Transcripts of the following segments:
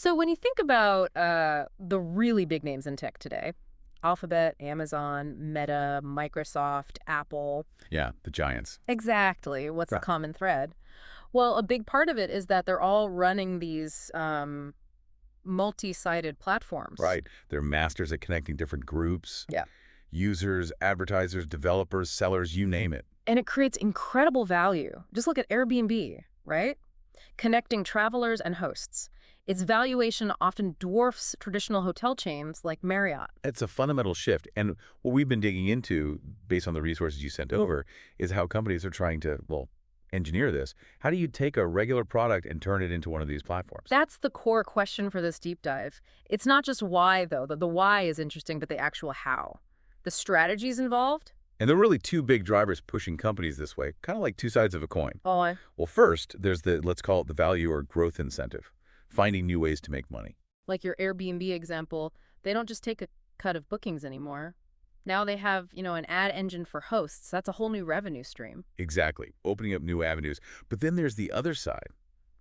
So when you think about the really big names in tech today, Alphabet, Amazon, Meta, Microsoft, Apple, Yeah, the giants. exactly, what's the Right. common thread? Well, a big part of it is that they're all running these multi-sided platforms. Right. They're masters at connecting different groups, Yeah. users, advertisers, developers, sellers, you name it. And it creates incredible value. Just look at Airbnb, right? Connecting travelers and hosts. Its valuation often dwarfs traditional hotel chains like Marriott. It's a fundamental shift. And what we've been digging into, based on the resources you sent over, is how companies are trying to, well, engineer this. How do you take a regular product and turn it into one of these platforms? That's the core question for this deep dive. It's not just why, though. The why is interesting, but the actual how. The strategies involved? And there are really two big drivers pushing companies this way, kind of like two sides of a coin. Oh, Well, first, there's the, let's call it the value or growth incentive, finding new ways to make money. like your Airbnb example, they don't just take a cut of bookings anymore. Now they have, an ad engine for hosts. That's a whole new revenue stream. Exactly, opening up new avenues. But then there's the other side,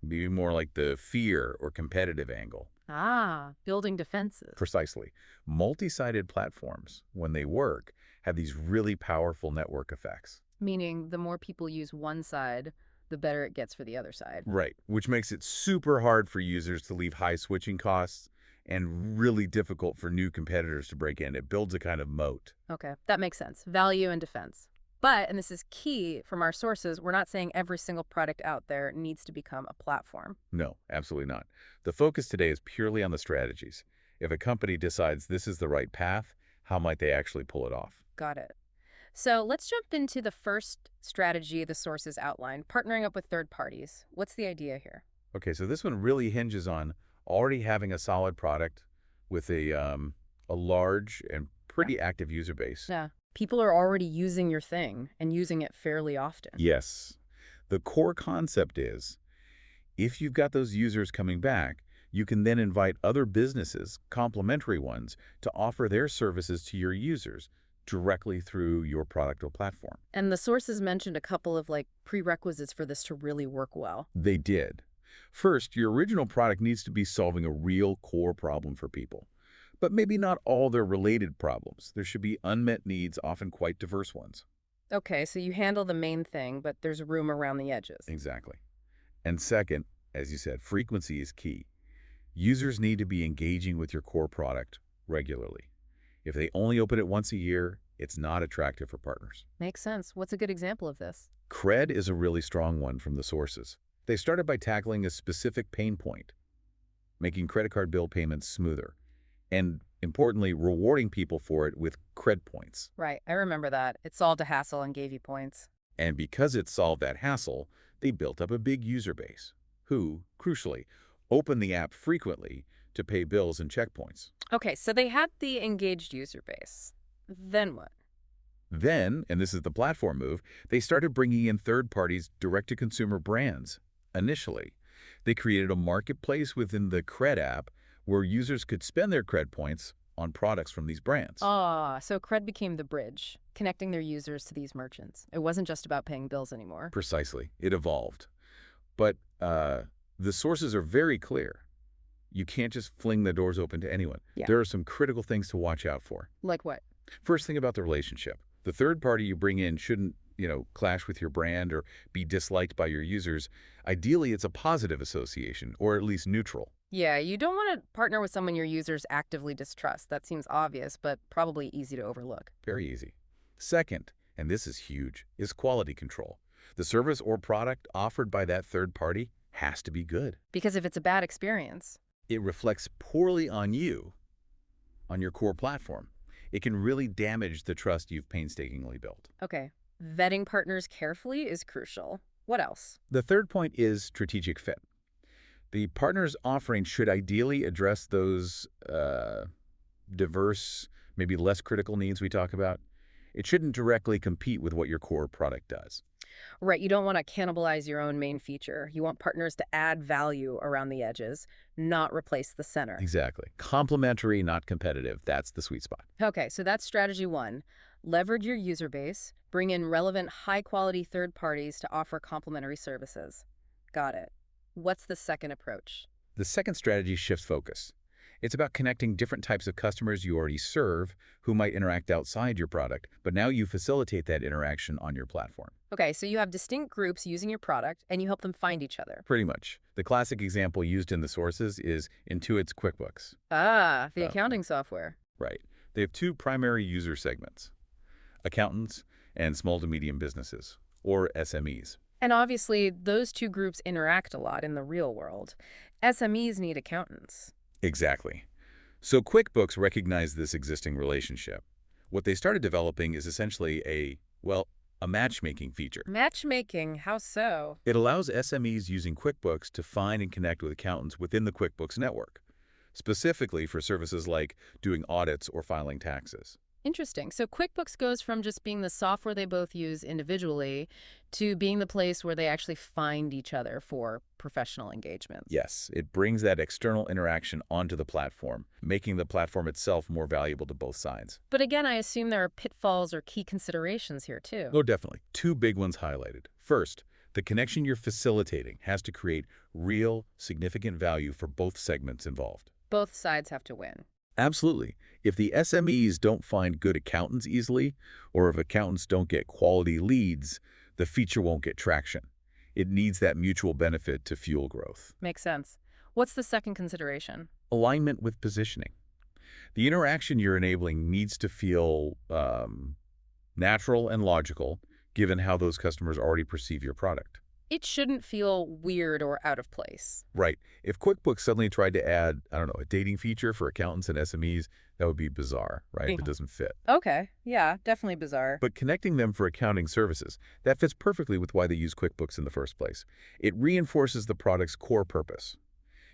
maybe more like the fear or competitive angle. Ah, building defenses. Precisely. Multi-sided platforms, when they work, have these really powerful network effects. Meaning the more people use one side, the better it gets for the other side. Right, which makes it super hard for users to leave high switching costs and really difficult for new competitors to break in. It builds a kind of moat. Okay, that makes sense. Value and defense. But, and this is key from our sources, we're not saying every single product out there needs to become a platform. No, absolutely not. The focus today is purely on the strategies. If a company decides this is the right path, how might they actually pull it off? Got it. So let's jump into the first strategy the sources outlined, partnering up with third parties. What's the idea here? Okay, so this one really hinges on already having a solid product with a large and pretty active user base. Yeah. People are already using your thing and using it fairly often. Yes, the core concept is if you've got those users coming back, you can then invite other businesses, complementary ones, to offer their services to your users directly through your product or platform. And the sources mentioned a couple of prerequisites for this to really work well. They did. First, your original product needs to be solving a real core problem for people. But maybe not all their related problems. There should be unmet needs, often quite diverse ones. Okay, so you handle the main thing, but there's room around the edges. Exactly. And second, as you said, frequency is key. Users need to be engaging with your core product regularly. If they only open it once a year, it's not attractive for partners. Makes sense. What's a good example of this? Cred is a really strong one from the sources. They started by tackling a specific pain point, making credit card bill payments smoother, and importantly, rewarding people for it with cred points. Right, I remember that. It solved a hassle and gave you points. And because it solved that hassle, they built up a big user base, who, crucially, opened the app frequently to pay bills and checkpoints. Okay, so they had the engaged user base. Then what? Then, and this is the platform move, they started bringing in third parties direct-to-consumer brands. Initially, they created a marketplace within the Cred app where users could spend their Cred points on products from these brands. Ah, so Cred became the bridge, connecting their users to these merchants. It wasn't just about paying bills anymore. Precisely. It evolved. But the sources are very clear. You can't just fling the doors open to anyone. Yeah. There are some critical things to watch out for. Like what? First thing about the relationship. The third party you bring in shouldn't, clash with your brand or be disliked by your users. Ideally, it's a positive association, or at least neutral. Yeah, you don't want to partner with someone your users actively distrust. That seems obvious, but probably easy to overlook. Very easy. Second, and this is huge, is quality control. The service or product offered by that third party has to be good. Because if it's a bad experience, It reflects poorly on you, on your core platform. It can really damage the trust you've painstakingly built. okay, vetting partners carefully is crucial. What else? The third point is strategic fit. The partner's offering should ideally address those diverse, maybe less critical needs we talk about. It shouldn't directly compete with what your core product does. Right, you don't want to cannibalize your own main feature. You want partners to add value around the edges, not replace the center. Exactly. Complementary, not competitive. That's the sweet spot. Okay, so that's strategy one. Leverage your user base, bring in relevant, high-quality third parties to offer complementary services. Got it. What's the second approach? The second strategy shifts focus. It's about connecting different types of customers you already serve who might interact outside your product, but now you facilitate that interaction on your platform. Okay, so you have distinct groups using your product, and you help them find each other. Pretty much. The classic example used in the sources is Intuit's QuickBooks. Ah, the Uh, accounting software. right. They have two primary user segments, accountants and small to medium businesses, or SMEs. And obviously, those two groups interact a lot in the real world. SMEs need accountants. Exactly. So QuickBooks recognized this existing relationship. What they started developing is essentially a matchmaking feature. Matchmaking, how so? It allows SMEs using QuickBooks to find and connect with accountants within the QuickBooks network, specifically for services like doing audits or filing taxes. Interesting. So QuickBooks goes from just being the software they both use individually to being the place where they actually find each other for professional engagements. Yes, it brings that external interaction onto the platform, making the platform itself more valuable to both sides. But again, I assume there are pitfalls or key considerations here too. Oh, definitely. Two big ones highlighted. First, the connection you're facilitating has to create real, significant value for both segments involved. Both sides have to win. Absolutely. If the SMEs don't find good accountants easily, or if accountants don't get quality leads, the feature won't get traction. It needs that mutual benefit to fuel growth. Makes sense. What's the second consideration? Alignment with positioning. The interaction you're enabling needs to feel natural and logical, given how those customers already perceive your product. It shouldn't feel weird or out of place. Right. If QuickBooks suddenly tried to add, I don't know, a dating feature for accountants and SMEs, that would be bizarre, right? It doesn't fit. Okay, yeah, definitely bizarre. But connecting them for accounting services, that fits perfectly with why they use QuickBooks in the first place. It reinforces the product's core purpose.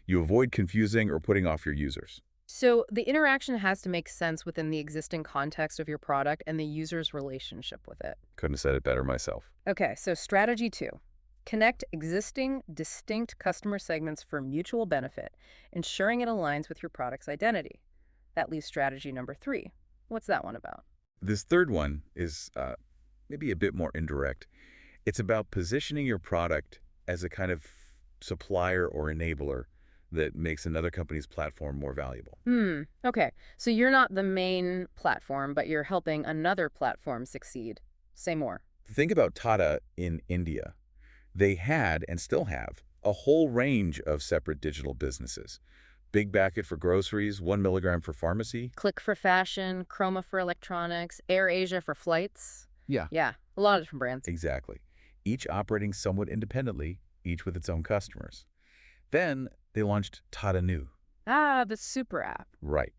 You avoid confusing or putting off your users. So the interaction has to make sense within the existing context of your product and the user's relationship with it. Couldn't have said it better myself. Okay, so strategy 2. Connect existing, distinct customer segments for mutual benefit, ensuring it aligns with your product's identity. That leaves strategy number 3. What's that one about? This third one is maybe a bit more indirect. It's about positioning your product as a kind of supplier or enabler that makes another company's platform more valuable. Okay, so you're not the main platform, but you're helping another platform succeed. Say more. Think about Tata in India. They had, and still have, a whole range of separate digital businesses. Big Basket for groceries, 1 milligram for pharmacy. Click for fashion, Chroma for electronics, AirAsia for flights. Yeah. Yeah, a lot of different brands. Exactly. Each operating somewhat independently, each with its own customers. Then they launched Tata Neu. Ah, the super app. Right.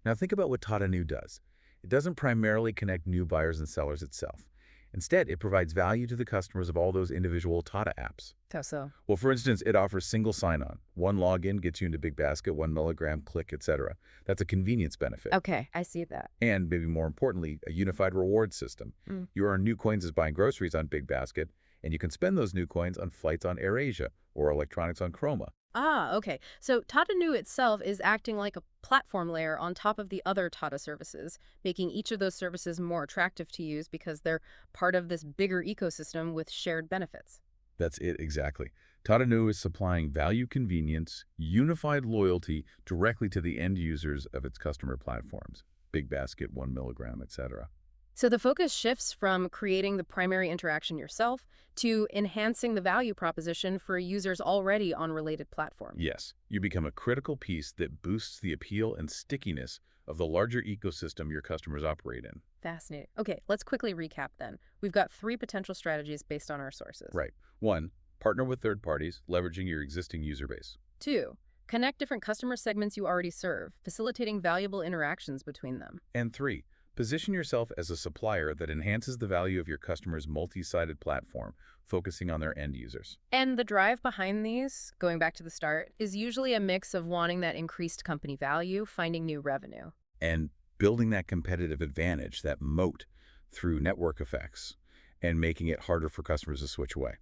Now think about what Tata Neu does. It doesn't primarily connect new buyers and sellers itself. Instead, it provides value to the customers of all those individual Tata apps. How so? Well, for instance, it offers single sign-on. One login gets you into Big Basket, 1 milligram, Click, etc. That's a convenience benefit. Okay, I see that. And maybe more importantly, a unified reward system. You earn new coins as buying groceries on Big Basket, and you can spend those new coins on flights on AirAsia or electronics on Chroma. Ah, okay. So Tata Neu itself is acting like a platform layer on top of the other Tata services, making each of those services more attractive to use because they're part of this bigger ecosystem with shared benefits. That's it exactly. Tata Neu is supplying value convenience, unified loyalty directly to the end users of its customer platforms. Big Basket, 1 milligram, etc. So the focus shifts from creating the primary interaction yourself to enhancing the value proposition for users already on related platforms. Yes, you become a critical piece that boosts the appeal and stickiness of the larger ecosystem your customers operate in. Fascinating. Okay, let's quickly recap then. We've got 3 potential strategies based on our sources. Right. 1. Partner with third parties, leveraging your existing user base. 2. Connect different customer segments you already serve, facilitating valuable interactions between them. And 3. Position yourself as a supplier that enhances the value of your customer's multi-sided platform, focusing on their end users. And the drive behind these, going back to the start, is usually a mix of wanting that increased company value, finding new revenue. And building that competitive advantage, that moat, through network effects, and making it harder for customers to switch away.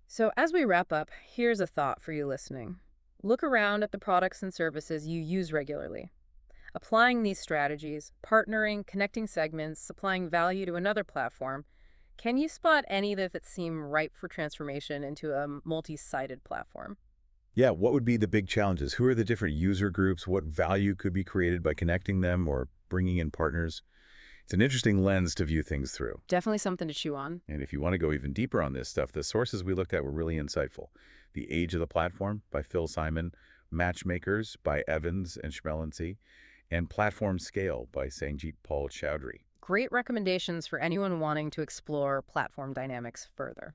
So as we wrap up, here's a thought for you listening. Look around at the products and services you use regularly. Applying these strategies, partnering, connecting segments, supplying value to another platform, can you spot any that seem ripe for transformation into a multi-sided platform? Yeah, what would be the big challenges? Who are the different user groups? What value could be created by connecting them or bringing in partners? It's an interesting lens to view things through. Definitely something to chew on. And if you want to go even deeper on this stuff, the sources we looked at were really insightful. The Age of the Platform by Phil Simon, Matchmakers by Evans and Schmelency, and Platform Scale by Sanjit Paul Chowdhury. Great recommendations for anyone wanting to explore platform dynamics further.